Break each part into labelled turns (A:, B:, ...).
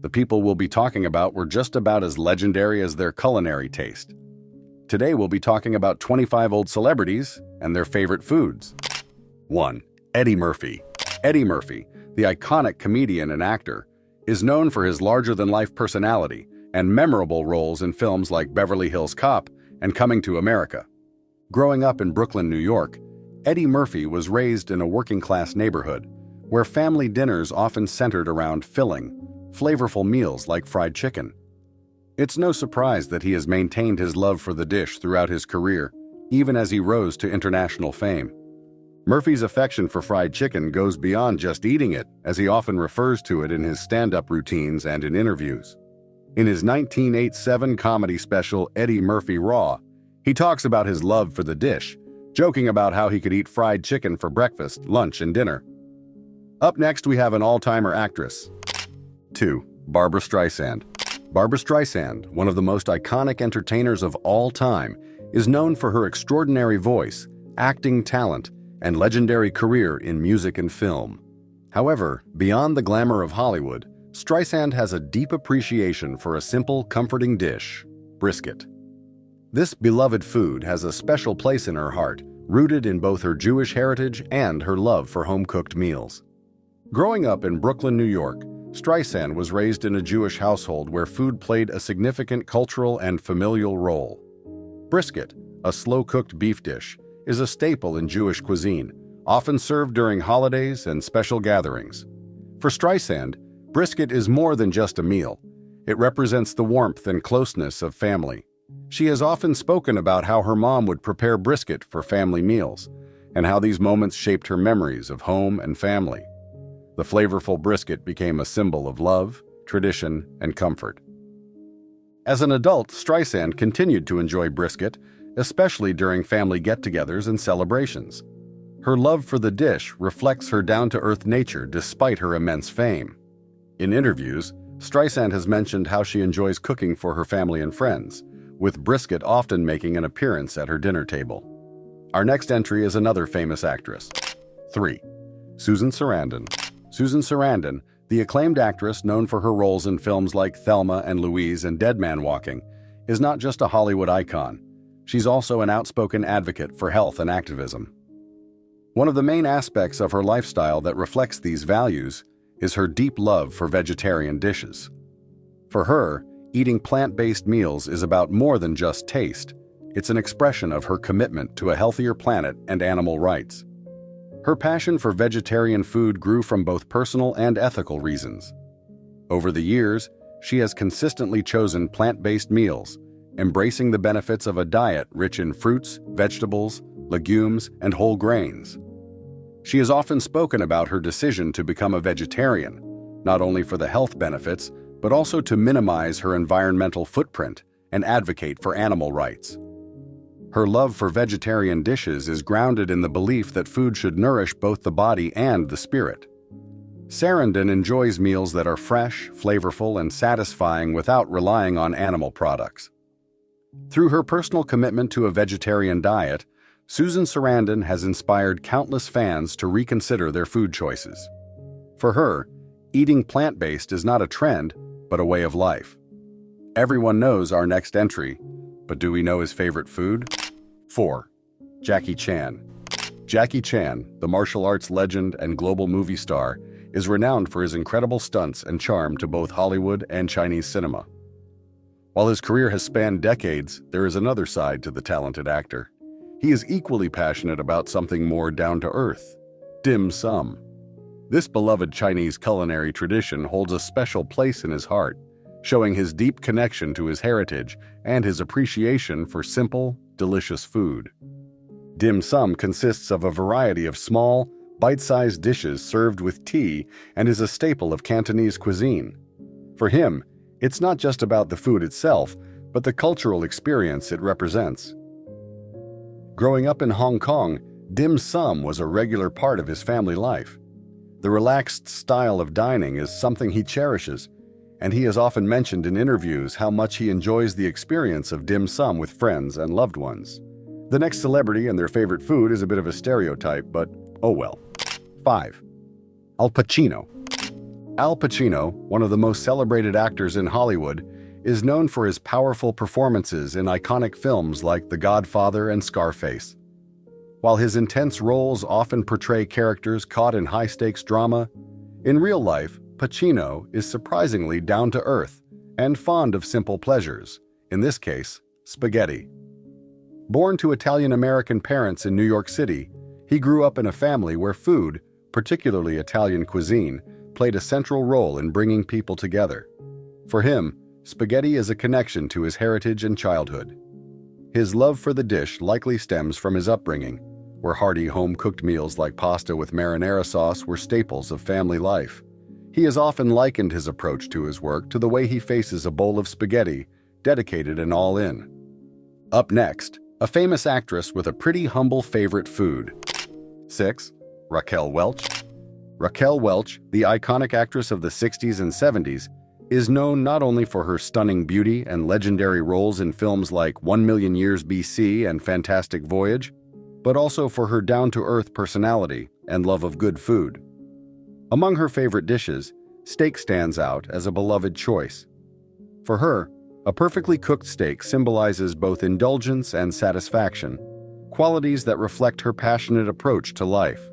A: The people we'll be talking about were just about as legendary as their culinary taste. Today we'll be talking about 25 old celebrities and their favorite foods. 1. Eddie Murphy. Eddie Murphy, the iconic comedian and actor, is known for his larger-than-life personality and memorable roles in films like Beverly Hills Cop and Coming to America. Growing up in Brooklyn, New York, Eddie Murphy was raised in a working-class neighborhood where family dinners often centered around filling, flavorful meals like fried chicken. It's no surprise that he has maintained his love for the dish throughout his career, even as he rose to international fame. Murphy's affection for fried chicken goes beyond just eating it, as he often refers to it in his stand-up routines and in interviews. In his 1987 comedy special, Eddie Murphy Raw, he talks about his love for the dish, joking about how he could eat fried chicken for breakfast, lunch, and dinner. Up next, we have an all-timer actress. 2. Barbra Streisand. Barbra Streisand, one of the most iconic entertainers of all time, is known for her extraordinary voice, acting talent, and legendary career in music and film. However, beyond the glamour of Hollywood, Streisand has a deep appreciation for a simple, comforting dish: brisket. This beloved food has a special place in her heart, rooted in both her Jewish heritage and her love for home-cooked meals. Growing up in Brooklyn, New York, Streisand was raised in a Jewish household where food played a significant cultural and familial role. Brisket, a slow-cooked beef dish, is a staple in Jewish cuisine, often served during holidays and special gatherings. For Streisand, brisket is more than just a meal. It represents the warmth and closeness of family. She has often spoken about how her mom would prepare brisket for family meals, and how these moments shaped her memories of home and family. The flavorful brisket became a symbol of love, tradition, and comfort. As an adult, Streisand continued to enjoy brisket, especially during family get-togethers and celebrations. Her love for the dish reflects her down-to-earth nature despite her immense fame. In interviews, Streisand has mentioned how she enjoys cooking for her family and friends, with brisket often making an appearance at her dinner table. Our next entry is another famous actress. 3. Susan Sarandon. Susan Sarandon, the acclaimed actress known for her roles in films like Thelma and Louise and Dead Man Walking, is not just a Hollywood icon. She's also an outspoken advocate for health and activism. One of the main aspects of her lifestyle that reflects these values is her deep love for vegetarian dishes. For her, eating plant-based meals is about more than just taste. It's an expression of her commitment to a healthier planet and animal rights. Her passion for vegetarian food grew from both personal and ethical reasons. Over the years, she has consistently chosen plant-based meals, embracing the benefits of a diet rich in fruits, vegetables, legumes, and whole grains. She has often spoken about her decision to become a vegetarian, not only for the health benefits, but also to minimize her environmental footprint and advocate for animal rights. Her love for vegetarian dishes is grounded in the belief that food should nourish both the body and the spirit. Sarandon enjoys meals that are fresh, flavorful, and satisfying without relying on animal products. Through her personal commitment to a vegetarian diet, Susan Sarandon has inspired countless fans to reconsider their food choices. For her, eating plant-based is not a trend, but a way of life. Everyone knows our next entry, but do we know his favorite food? 4. Jackie Chan. Jackie Chan, the martial arts legend and global movie star, is renowned for his incredible stunts and charm to both Hollywood and Chinese cinema. While his career has spanned decades, there is another side to the talented actor. He is equally passionate about something more down-to-earth: dim sum. This beloved Chinese culinary tradition holds a special place in his heart, showing his deep connection to his heritage and his appreciation for simple, delicious food. Dim sum consists of a variety of small, bite-sized dishes served with tea and is a staple of Cantonese cuisine. For him, it's not just about the food itself, but the cultural experience it represents. Growing up in Hong Kong, dim sum was a regular part of his family life. The relaxed style of dining is something he cherishes, and he has often mentioned in interviews how much he enjoys the experience of dim sum with friends and loved ones. The next celebrity and their favorite food is a bit of a stereotype, but oh well. 5. Al Pacino. Al Pacino, one of the most celebrated actors in Hollywood, is known for his powerful performances in iconic films like The Godfather and Scarface. While his intense roles often portray characters caught in high-stakes drama, in real life, Pacino is surprisingly down-to-earth and fond of simple pleasures, in this case, spaghetti. Born to Italian-American parents in New York City, he grew up in a family where food, particularly Italian cuisine, played a central role in bringing people together. For him, spaghetti is a connection to his heritage and childhood. His love for the dish likely stems from his upbringing, where hearty home-cooked meals like pasta with marinara sauce were staples of family life. He has often likened his approach to his work to the way he faces a bowl of spaghetti, dedicated and all in. Up next, a famous actress with a pretty humble favorite food. 6. Raquel Welch. Raquel Welch, the iconic actress of the 60s and 70s, is known not only for her stunning beauty and legendary roles in films like 1,000,000 Years BC and Fantastic Voyage, but also for her down-to-earth personality and love of good food. Among her favorite dishes, steak stands out as a beloved choice. For her, a perfectly cooked steak symbolizes both indulgence and satisfaction, qualities that reflect her passionate approach to life.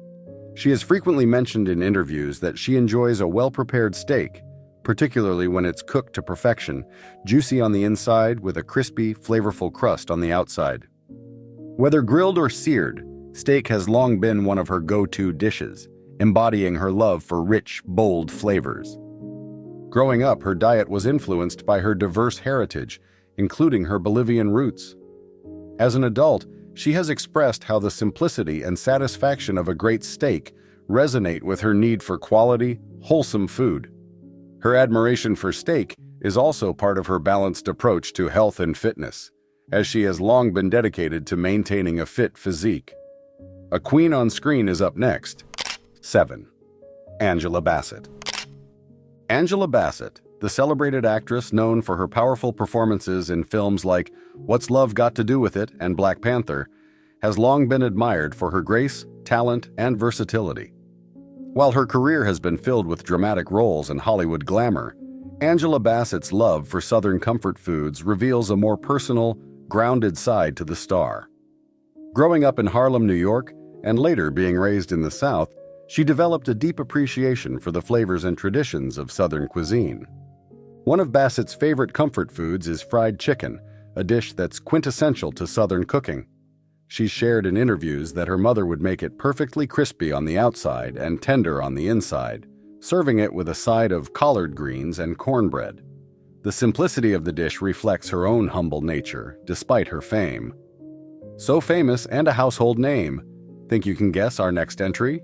A: She has frequently mentioned in interviews that she enjoys a well-prepared steak, particularly when it's cooked to perfection, juicy on the inside with a crispy, flavorful crust on the outside. Whether grilled or seared, steak has long been one of her go-to dishes, embodying her love for rich, bold flavors. Growing up, her diet was influenced by her diverse heritage, including her Bolivian roots. As an adult, she has expressed how the simplicity and satisfaction of a great steak resonate with her need for quality, wholesome food. Her admiration for steak is also part of her balanced approach to health and fitness, as she has long been dedicated to maintaining a fit physique. A queen on screen is up next. 7. Angela Bassett. Angela Bassett, the celebrated actress known for her powerful performances in films like What's Love Got to Do with It and Black Panther, has long been admired for her grace, talent, and versatility. While her career has been filled with dramatic roles and Hollywood glamour, Angela Bassett's love for Southern comfort foods reveals a more personal, grounded side to the star. Growing up in Harlem, New York, and later being raised in the South, she developed a deep appreciation for the flavors and traditions of Southern cuisine. One of Bassett's favorite comfort foods is fried chicken, a dish that's quintessential to Southern cooking. She's shared in interviews that her mother would make it perfectly crispy on the outside and tender on the inside, serving it with a side of collard greens and cornbread. The simplicity of the dish reflects her own humble nature, despite her fame. So famous and a household name. Think you can guess our next entry?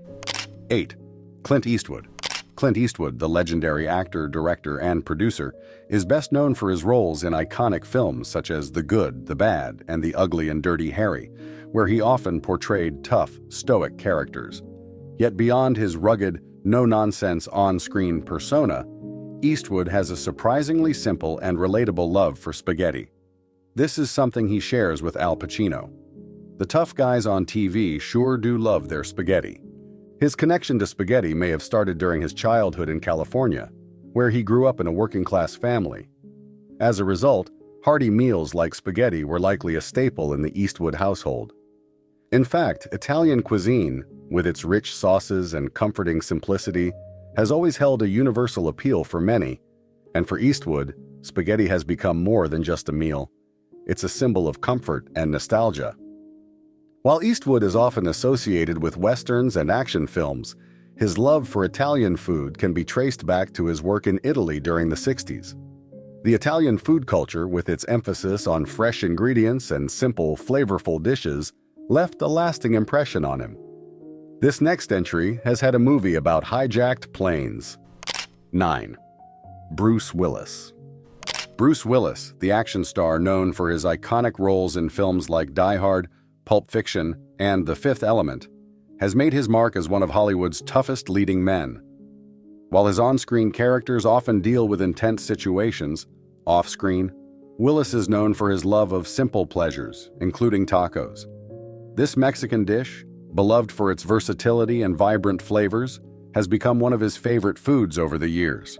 A: 8. Clint Eastwood. Clint Eastwood, the legendary actor, director, and producer, is best known for his roles in iconic films such as The Good, The Bad, and The Ugly and Dirty Harry, where he often portrayed tough, stoic characters. Yet beyond his rugged, no-nonsense on-screen persona, Eastwood has a surprisingly simple and relatable love for spaghetti. This is something he shares with Al Pacino. The tough guys on TV sure do love their spaghetti. His connection to spaghetti may have started during his childhood in California, where he grew up in a working-class family. As a result, hearty meals like spaghetti were likely a staple in the Eastwood household. In fact, Italian cuisine, with its rich sauces and comforting simplicity, has always held a universal appeal for many, and for Eastwood, spaghetti has become more than just a meal. It's a symbol of comfort and nostalgia. While Eastwood is often associated with westerns and action films, his love for Italian food can be traced back to his work in Italy during the 60s. The Italian food culture, with its emphasis on fresh ingredients and simple, flavorful dishes, left a lasting impression on him. This next entry has had a movie about hijacked planes. 9. Bruce Willis. Bruce Willis, the action star known for his iconic roles in films like Die Hard, Pulp Fiction, and The Fifth Element, has made his mark as one of Hollywood's toughest leading men. While his on-screen characters often deal with intense situations, off-screen, Willis is known for his love of simple pleasures, including tacos. This Mexican dish, beloved for its versatility and vibrant flavors, has become one of his favorite foods over the years.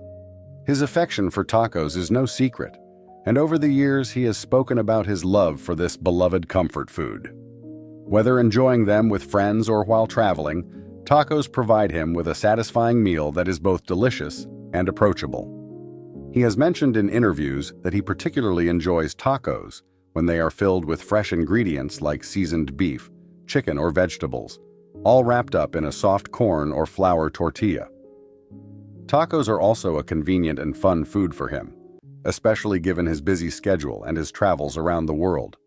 A: His affection for tacos is no secret, and over the years he has spoken about his love for this beloved comfort food. Whether enjoying them with friends or while traveling, tacos provide him with a satisfying meal that is both delicious and approachable. He has mentioned in interviews that he particularly enjoys tacos when they are filled with fresh ingredients like seasoned beef, chicken, or vegetables, all wrapped up in a soft corn or flour tortilla. Tacos are also a convenient and fun food for him, especially given his busy schedule and his travels around the world.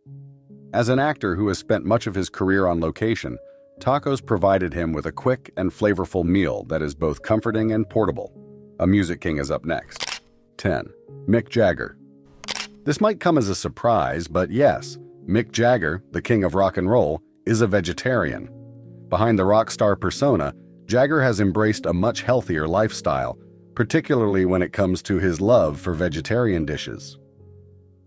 A: As an actor who has spent much of his career on location, tacos provided him with a quick and flavorful meal that is both comforting and portable. A Music King is up next. 10. Mick Jagger. This might come as a surprise, but yes, Mick Jagger, the king of rock and roll, is a vegetarian. Behind the rock star persona, Jagger has embraced a much healthier lifestyle, particularly when it comes to his love for vegetarian dishes.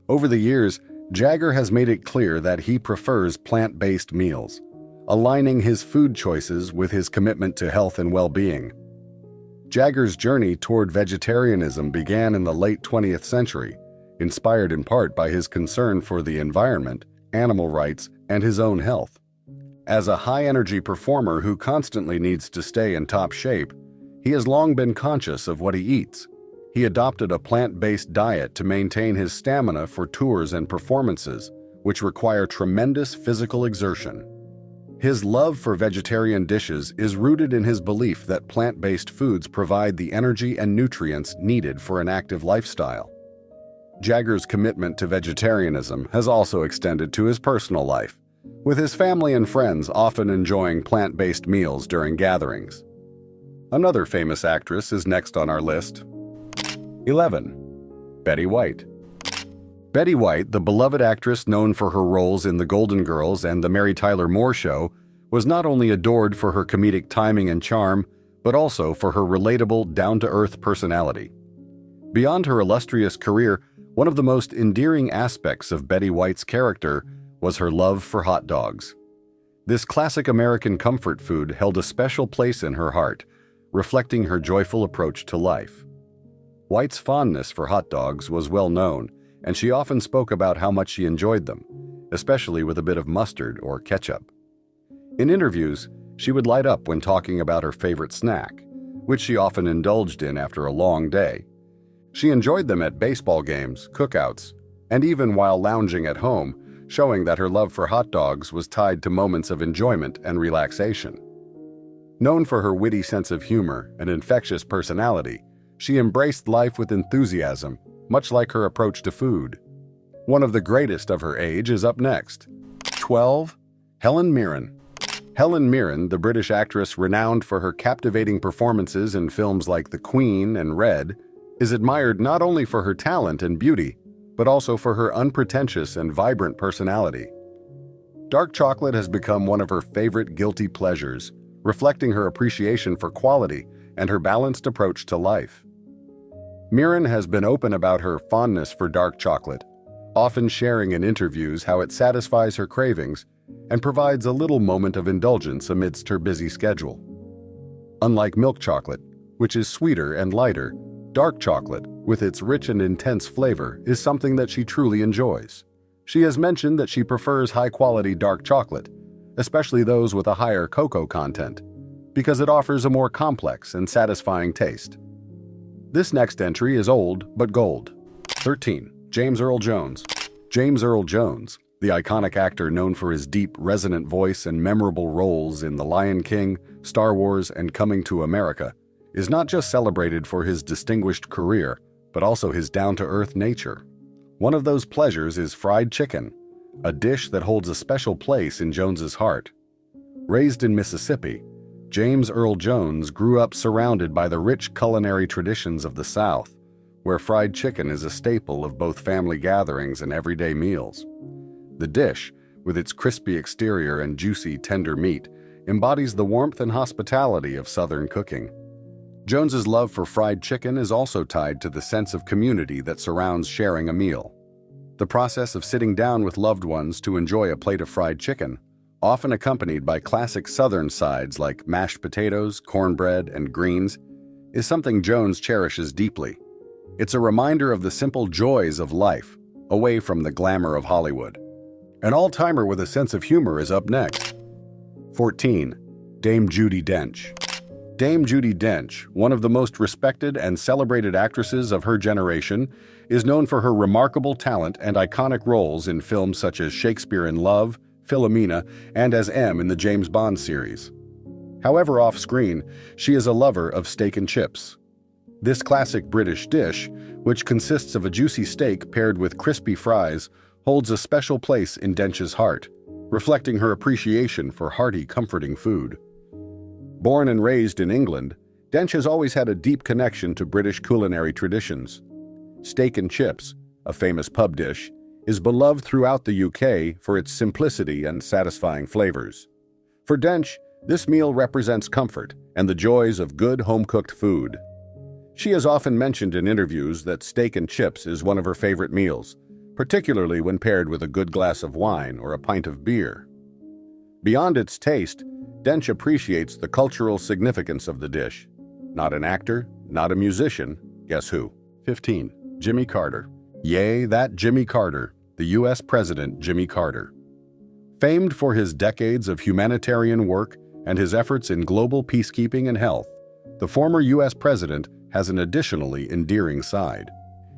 A: Over the years, Jagger has made it clear that he prefers plant-based meals, aligning his food choices with his commitment to health and well-being. Jagger's journey toward vegetarianism began in the late 20th century, inspired in part by his concern for the environment, animal rights, and his own health. As a high-energy performer who constantly needs to stay in top shape, he has long been conscious of what he eats. He adopted a plant-based diet to maintain his stamina for tours and performances, which require tremendous physical exertion. His love for vegetarian dishes is rooted in his belief that plant-based foods provide the energy and nutrients needed for an active lifestyle. Jagger's commitment to vegetarianism has also extended to his personal life, with his family and friends often enjoying plant-based meals during gatherings. Another famous actress is next on our list. 11. Betty White. Betty White, the beloved actress known for her roles in The Golden Girls and The Mary Tyler Moore Show, was not only adored for her comedic timing and charm, but also for her relatable, down-to-earth personality. Beyond her illustrious career, one of the most endearing aspects of Betty White's character was her love for hot dogs. This classic American comfort food held a special place in her heart, reflecting her joyful approach to life. White's fondness for hot dogs was well known, and she often spoke about how much she enjoyed them, especially with a bit of mustard or ketchup. In interviews, she would light up when talking about her favorite snack, which she often indulged in after a long day. She enjoyed them at baseball games, cookouts, and even while lounging at home, showing that her love for hot dogs was tied to moments of enjoyment and relaxation. Known for her witty sense of humor and infectious personality, she embraced life with enthusiasm, much like her approach to food. One of the greatest of her age is up next. 12. Helen Mirren. Helen Mirren, the British actress renowned for her captivating performances in films like The Queen and Red, is admired not only for her talent and beauty, but also for her unpretentious and vibrant personality. Dark chocolate has become one of her favorite guilty pleasures, reflecting her appreciation for quality and her balanced approach to life. Mirren has been open about her fondness for dark chocolate, often sharing in interviews how it satisfies her cravings and provides a little moment of indulgence amidst her busy schedule. Unlike milk chocolate, which is sweeter and lighter, dark chocolate, with its rich and intense flavor, is something that she truly enjoys. She has mentioned that she prefers high-quality dark chocolate, especially those with a higher cocoa content, because it offers a more complex and satisfying taste. This next entry is old but gold. 13. James Earl Jones. James Earl Jones, the iconic actor known for his deep, resonant voice and memorable roles in The Lion King, Star Wars, and Coming to America, is not just celebrated for his distinguished career, but also his down-to-earth nature. One of those pleasures is fried chicken, a dish that holds a special place in Jones's heart. Raised in Mississippi, James Earl Jones grew up surrounded by the rich culinary traditions of the South, where fried chicken is a staple of both family gatherings and everyday meals. The dish, with its crispy exterior and juicy, tender meat, embodies the warmth and hospitality of Southern cooking. Jones's love for fried chicken is also tied to the sense of community that surrounds sharing a meal. The process of sitting down with loved ones to enjoy a plate of fried chicken, often accompanied by classic Southern sides like mashed potatoes, cornbread, and greens, is something Jones cherishes deeply. It's a reminder of the simple joys of life, away from the glamour of Hollywood. An all-timer with a sense of humor is up next. 14. Dame Judi Dench. Dame Judi Dench, one of the most respected and celebrated actresses of her generation, is known for her remarkable talent and iconic roles in films such as Shakespeare in Love, Philomena, and as M in the James Bond series. However, off-screen, she is a lover of steak and chips. This classic British dish, which consists of a juicy steak paired with crispy fries, holds a special place in Dench's heart, reflecting her appreciation for hearty, comforting food. Born and raised in England, Dench has always had a deep connection to British culinary traditions. Steak and chips, a famous pub dish, is beloved throughout the UK for its simplicity and satisfying flavors. For Dench, this meal represents comfort and the joys of good home-cooked food. She has often mentioned in interviews that steak and chips is one of her favorite meals, particularly when paired with a good glass of wine or a pint of beer. Beyond its taste, Dench appreciates the cultural significance of the dish. Not an actor, not a musician, guess who? 15. Jimmy Carter. Yay, that Jimmy Carter, the U.S. President Jimmy Carter. Famed for his decades of humanitarian work and his efforts in global peacekeeping and health, the former U.S. President has an additionally endearing side.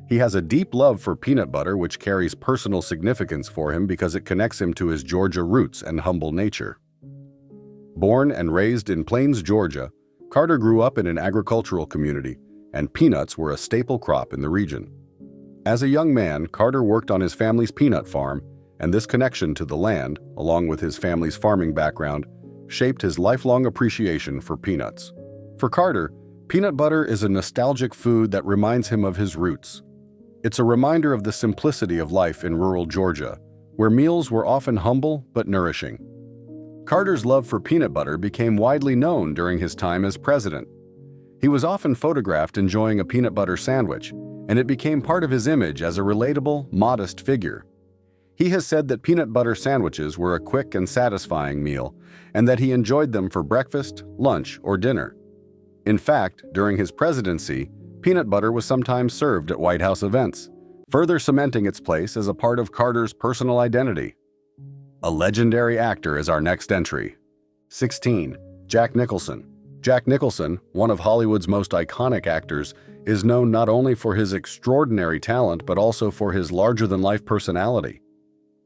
A: He has a deep love for peanut butter, which carries personal significance for him because it connects him to his Georgia roots and humble nature. Born and raised in Plains, Georgia, Carter grew up in an agricultural community, and peanuts were a staple crop in the region. As a young man, Carter worked on his family's peanut farm, and this connection to the land, along with his family's farming background, shaped his lifelong appreciation for peanuts. For Carter, peanut butter is a nostalgic food that reminds him of his roots. It's a reminder of the simplicity of life in rural Georgia, where meals were often humble but nourishing. Carter's love for peanut butter became widely known during his time as president. He was often photographed enjoying a peanut butter sandwich, and it became part of his image as a relatable, modest figure. He has said that peanut butter sandwiches were a quick and satisfying meal, and that he enjoyed them for breakfast, lunch, or dinner. In fact, during his presidency, peanut butter was sometimes served at White House events, further cementing its place as a part of Carter's personal identity. A legendary actor is our next entry. 16. Jack Nicholson. Jack Nicholson, one of Hollywood's most iconic actors, is known not only for his extraordinary talent but also for his larger-than-life personality.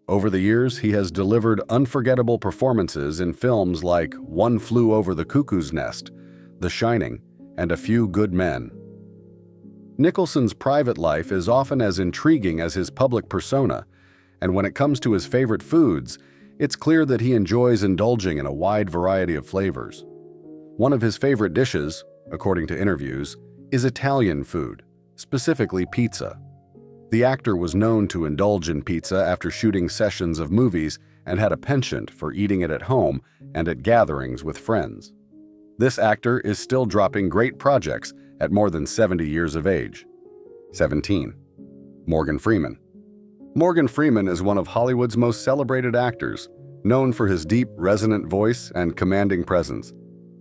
A: Over the years, he has delivered unforgettable performances in films like One Flew Over the Cuckoo's Nest, The Shining, and A Few Good Men. Nicholson's private life is often as intriguing as his public persona, and when it comes to his favorite foods, it's clear that he enjoys indulging in a wide variety of flavors. One of his favorite dishes, according to interviews, is Italian food, specifically pizza. The actor was known to indulge in pizza after shooting sessions of movies and had a penchant for eating it at home and at gatherings with friends. This actor is still dropping great projects at more than 70 years of age. 17. Morgan Freeman. Morgan Freeman is one of Hollywood's most celebrated actors, known for his deep, resonant voice and commanding presence.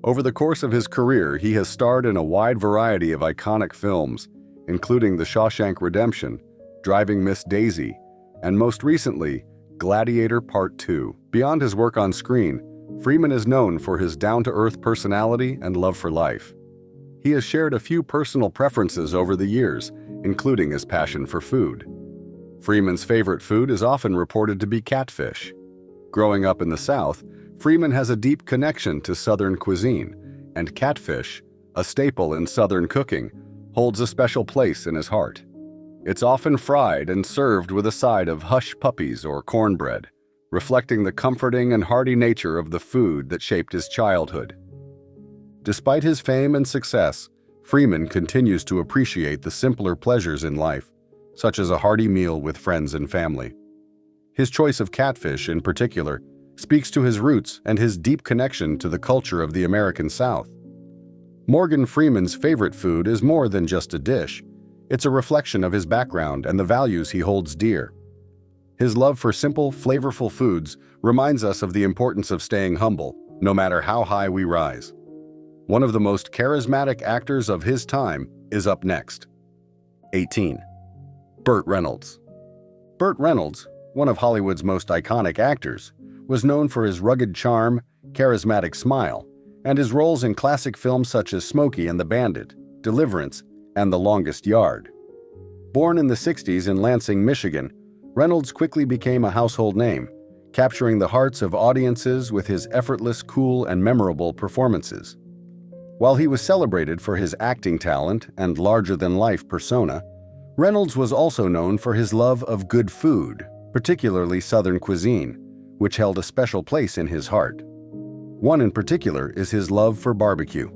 A: Over the course of his career, he has starred in a wide variety of iconic films, including The Shawshank Redemption, Driving Miss Daisy, and most recently, Gladiator Part 2. Beyond his work on screen, Freeman is known for his down-to-earth personality and love for life. He has shared a few personal preferences over the years, including his passion for food. Freeman's favorite food is often reported to be catfish. Growing up in the South, Freeman has a deep connection to Southern cuisine, and catfish, a staple in Southern cooking, holds a special place in his heart. It's often fried and served with a side of hush puppies or cornbread, reflecting the comforting and hearty nature of the food that shaped his childhood. Despite his fame and success, Freeman continues to appreciate the simpler pleasures in life, such as a hearty meal with friends and family. His choice of catfish, in particular, speaks to his roots and his deep connection to the culture of the American South. Morgan Freeman's favorite food is more than just a dish. It's a reflection of his background and the values he holds dear. His love for simple, flavorful foods reminds us of the importance of staying humble, no matter how high we rise. One of the most charismatic actors of his time is up next. 18. Burt Reynolds. Burt Reynolds, one of Hollywood's most iconic actors, was known for his rugged charm, charismatic smile, and his roles in classic films such as Smokey and the Bandit, Deliverance, and The Longest Yard. Born in the 60s in Lansing, Michigan, Reynolds quickly became a household name, capturing the hearts of audiences with his effortless, cool, and memorable performances. While he was celebrated for his acting talent and larger-than-life persona, Reynolds was also known for his love of good food, particularly Southern cuisine, which held a special place in his heart. One in particular is his love for barbecue.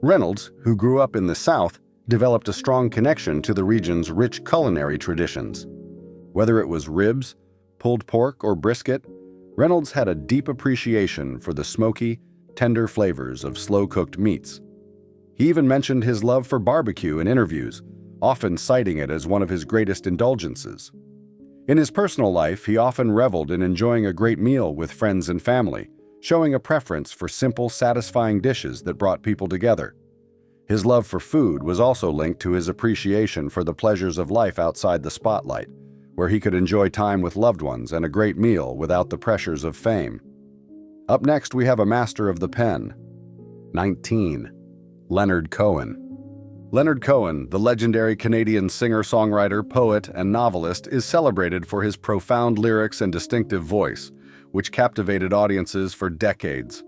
A: Reynolds, who grew up in the South, developed a strong connection to the region's rich culinary traditions. Whether it was ribs, pulled pork, or brisket, Reynolds had a deep appreciation for the smoky, tender flavors of slow-cooked meats. He even mentioned his love for barbecue in interviews, often citing it as one of his greatest indulgences. In his personal life, he often reveled in enjoying a great meal with friends and family, showing a preference for simple, satisfying dishes that brought people together. His love for food was also linked to his appreciation for the pleasures of life outside the spotlight, where he could enjoy time with loved ones and a great meal without the pressures of fame. Up next, we have a master of the pen. 19. Leonard Cohen. Leonard Cohen, the legendary Canadian singer-songwriter, poet, and novelist, is celebrated for his profound lyrics and distinctive voice, which captivated audiences for decades.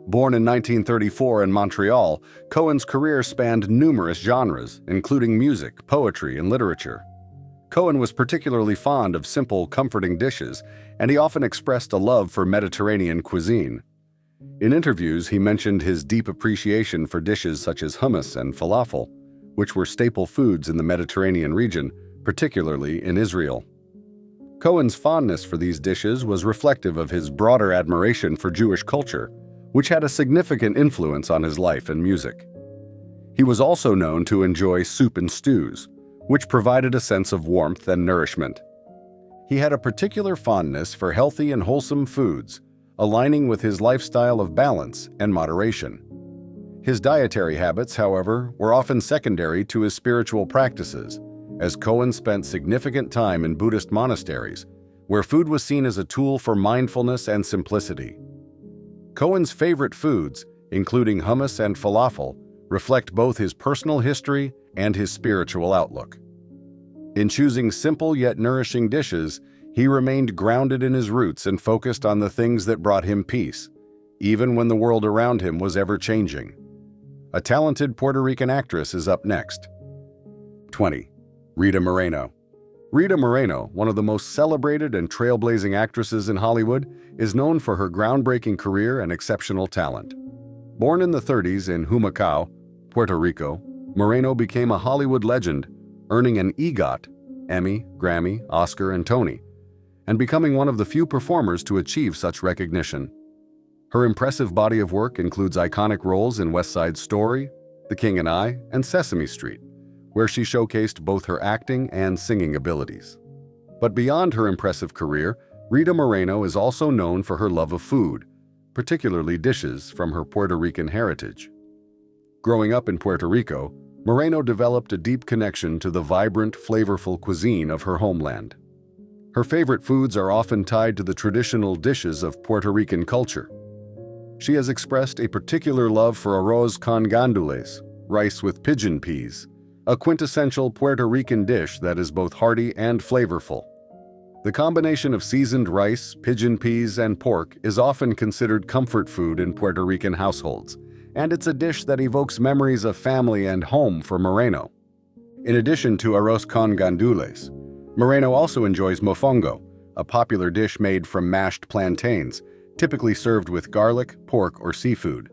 A: Born in 1934 in Montreal, Cohen's career spanned numerous genres, including music, poetry, and literature. Cohen was particularly fond of simple, comforting dishes, and he often expressed a love for Mediterranean cuisine. In interviews, he mentioned his deep appreciation for dishes such as hummus and falafel, which were staple foods in the Mediterranean region, particularly in Israel. Cohen's fondness for these dishes was reflective of his broader admiration for Jewish culture, which had a significant influence on his life and music. He was also known to enjoy soup and stews, which provided a sense of warmth and nourishment. He had a particular fondness for healthy and wholesome foods, aligning with his lifestyle of balance and moderation. His dietary habits, however, were often secondary to his spiritual practices, as Cohen spent significant time in Buddhist monasteries, where food was seen as a tool for mindfulness and simplicity. Cohen's favorite foods, including hummus and falafel, reflect both his personal history and his spiritual outlook. In choosing simple yet nourishing dishes, he remained grounded in his roots and focused on the things that brought him peace, even when the world around him was ever-changing. A talented Puerto Rican actress is up next. 20. Rita Moreno. Rita Moreno, one of the most celebrated and trailblazing actresses in Hollywood, is known for her groundbreaking career and exceptional talent. Born in the 30s in Humacao, Puerto Rico, Moreno became a Hollywood legend, earning an EGOT, Emmy, Grammy, Oscar, and Tony, and becoming one of the few performers to achieve such recognition. Her impressive body of work includes iconic roles in West Side Story, The King and I, and Sesame Street, where she showcased both her acting and singing abilities. But beyond her impressive career, Rita Moreno is also known for her love of food, particularly dishes from her Puerto Rican heritage. Growing up in Puerto Rico, Moreno developed a deep connection to the vibrant, flavorful cuisine of her homeland. Her favorite foods are often tied to the traditional dishes of Puerto Rican culture. She has expressed a particular love for arroz con gandules, rice with pigeon peas, a quintessential Puerto Rican dish that is both hearty and flavorful. The combination of seasoned rice, pigeon peas, and pork is often considered comfort food in Puerto Rican households, and it's a dish that evokes memories of family and home for Moreno. In addition to arroz con gandules, Moreno also enjoys mofongo, a popular dish made from mashed plantains, typically served with garlic, pork, or seafood.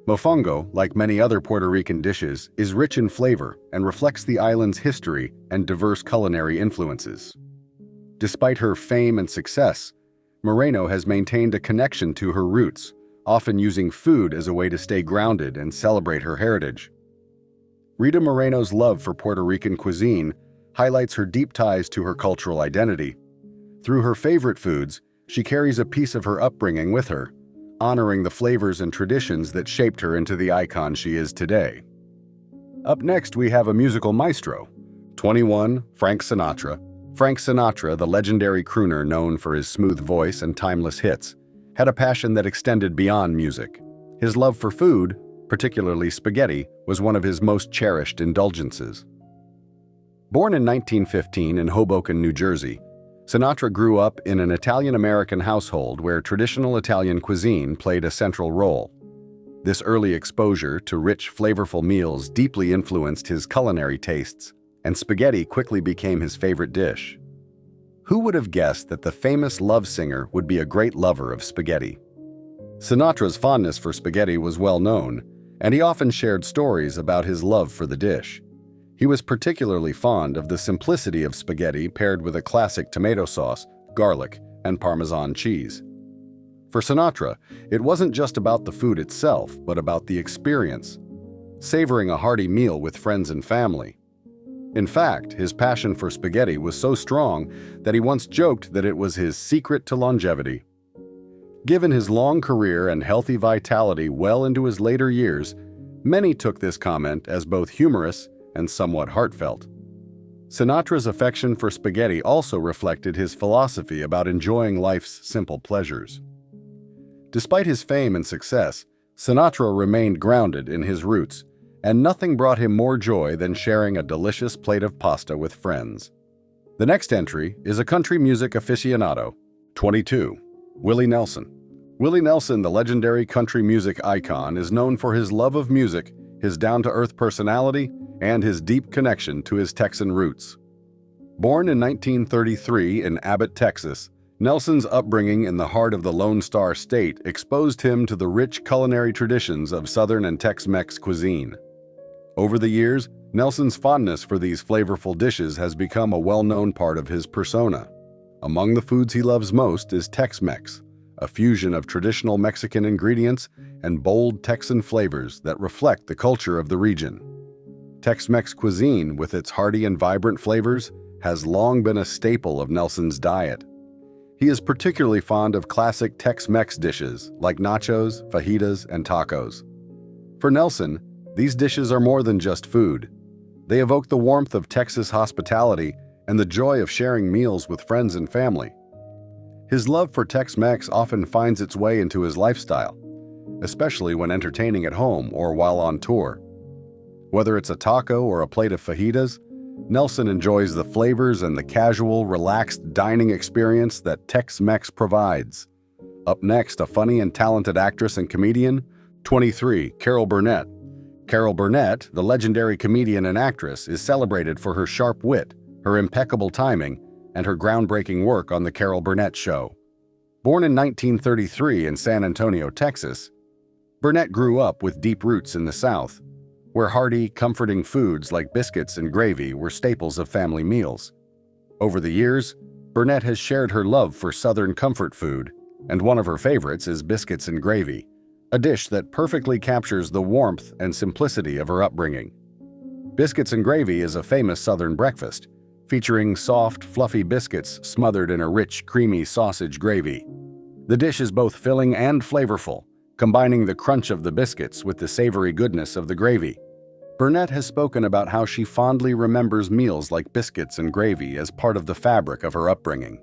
A: Mofongo, like many other Puerto Rican dishes, is rich in flavor and reflects the island's history and diverse culinary influences. Despite her fame and success, Moreno has maintained a connection to her roots, often using food as a way to stay grounded and celebrate her heritage. Rita Moreno's love for Puerto Rican cuisine highlights her deep ties to her cultural identity. Through her favorite foods, she carries a piece of her upbringing with her, honoring the flavors and traditions that shaped her into the icon she is today. Up next, we have a musical maestro. 21. Frank Sinatra. Frank Sinatra, the legendary crooner known for his smooth voice and timeless hits, had a passion that extended beyond music. His love for food, particularly spaghetti, was one of his most cherished indulgences. Born in 1915 in Hoboken, New Jersey, Sinatra grew up in an Italian-American household where traditional Italian cuisine played a central role. This early exposure to rich, flavorful meals deeply influenced his culinary tastes, and spaghetti quickly became his favorite dish. Who would have guessed that the famous love singer would be a great lover of spaghetti? Sinatra's fondness for spaghetti was well known, and he often shared stories about his love for the dish. He was particularly fond of the simplicity of spaghetti paired with a classic tomato sauce, garlic, and Parmesan cheese. For Sinatra, it wasn't just about the food itself, but about the experience, savoring a hearty meal with friends and family. In fact, his passion for spaghetti was so strong that he once joked that it was his secret to longevity. Given his long career and healthy vitality well into his later years, many took this comment as both humorous and somewhat heartfelt. Sinatra's affection for spaghetti also reflected his philosophy about enjoying life's simple pleasures. Despite his fame and success, Sinatra remained grounded in his roots, and nothing brought him more joy than sharing a delicious plate of pasta with friends. The next entry is a country music aficionado. 22. Willie Nelson. Willie Nelson, the legendary country music icon, is known for his love of music, his down-to-earth personality, and his deep connection to his Texan roots. Born in 1933 in Abbott, Texas, Nelson's upbringing in the heart of the Lone Star State exposed him to the rich culinary traditions of Southern and Tex-Mex cuisine. Over the years, Nelson's fondness for these flavorful dishes has become a well-known part of his persona. Among the foods he loves most is Tex-Mex, a fusion of traditional Mexican ingredients and bold Texan flavors that reflect the culture of the region. Tex-Mex cuisine, with its hearty and vibrant flavors, has long been a staple of Nelson's diet. He is particularly fond of classic Tex-Mex dishes like nachos, fajitas, and tacos. For Nelson, these dishes are more than just food. They evoke the warmth of Texas hospitality and the joy of sharing meals with friends and family. His love for Tex-Mex often finds its way into his lifestyle, especially when entertaining at home or while on tour. Whether it's a taco or a plate of fajitas, Nelson enjoys the flavors and the casual, relaxed dining experience that Tex-Mex provides. Up next, a funny and talented actress and comedian. 23. Carol Burnett. Carol Burnett, the legendary comedian and actress, is celebrated for her sharp wit, her impeccable timing, and her groundbreaking work on The Carol Burnett Show. Born in 1933 in San Antonio, Texas, Burnett grew up with deep roots in the South, where hearty, comforting foods like biscuits and gravy were staples of family meals. Over the years, Burnett has shared her love for Southern comfort food, and one of her favorites is biscuits and gravy, a dish that perfectly captures the warmth and simplicity of her upbringing. Biscuits and gravy is a famous Southern breakfast, featuring soft, fluffy biscuits smothered in a rich, creamy sausage gravy. The dish is both filling and flavorful, combining the crunch of the biscuits with the savory goodness of the gravy. Burnett has spoken about how she fondly remembers meals like biscuits and gravy as part of the fabric of her upbringing.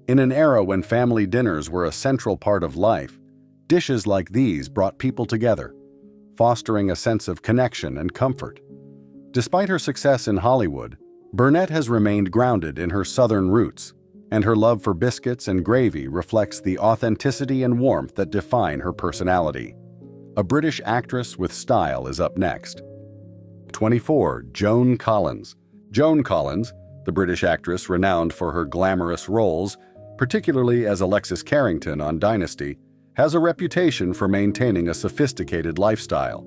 A: In an era when family dinners were a central part of life, dishes like these brought people together, fostering a sense of connection and comfort. Despite her success in Hollywood, Burnett has remained grounded in her Southern roots, and her love for biscuits and gravy reflects the authenticity and warmth that define her personality. A British actress with style is up next. 24. Joan Collins. Joan Collins, the British actress renowned for her glamorous roles, particularly as Alexis Carrington on Dynasty, has a reputation for maintaining a sophisticated lifestyle.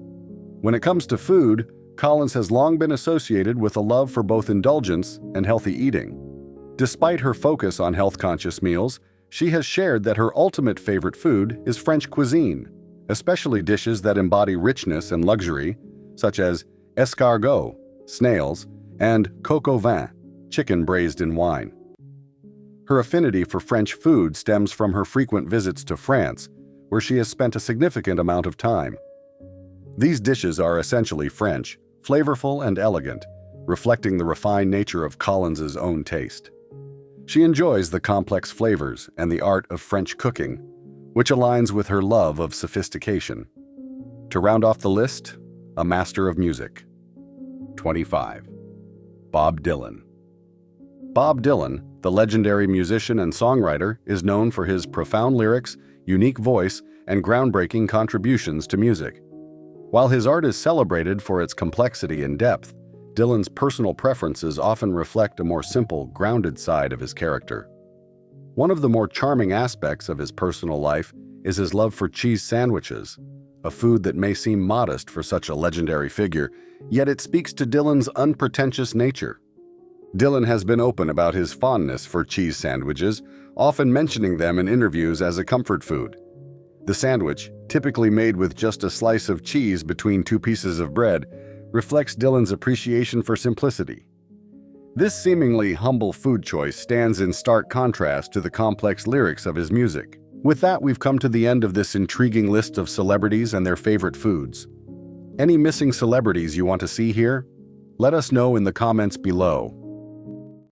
A: When it comes to food, Collins has long been associated with a love for both indulgence and healthy eating. Despite her focus on health-conscious meals, she has shared that her ultimate favorite food is French cuisine, especially dishes that embody richness and luxury, such as escargot, snails, and coq au vin, chicken braised in wine. Her affinity for French food stems from her frequent visits to France, where she has spent a significant amount of time. These dishes are essentially French, flavorful and elegant, reflecting the refined nature of Collins's own taste. She enjoys the complex flavors and the art of French cooking, which aligns with her love of sophistication. To round off the list, a master of music. 25. Bob Dylan. Bob Dylan, the legendary musician and songwriter, is known for his profound lyrics, unique voice, and groundbreaking contributions to music. While his art is celebrated for its complexity and depth, Dylan's personal preferences often reflect a more simple, grounded side of his character. One of the more charming aspects of his personal life is his love for cheese sandwiches, a food that may seem modest for such a legendary figure, yet it speaks to Dylan's unpretentious nature. Dylan has been open about his fondness for cheese sandwiches, often mentioning them in interviews as a comfort food. The sandwich, typically made with just a slice of cheese between two pieces of bread, reflects Dylan's appreciation for simplicity. This seemingly humble food choice stands in stark contrast to the complex lyrics of his music. With that, we've come to the end of this intriguing list of celebrities and their favorite foods. Any missing celebrities you want to see here? Let us know in the comments below.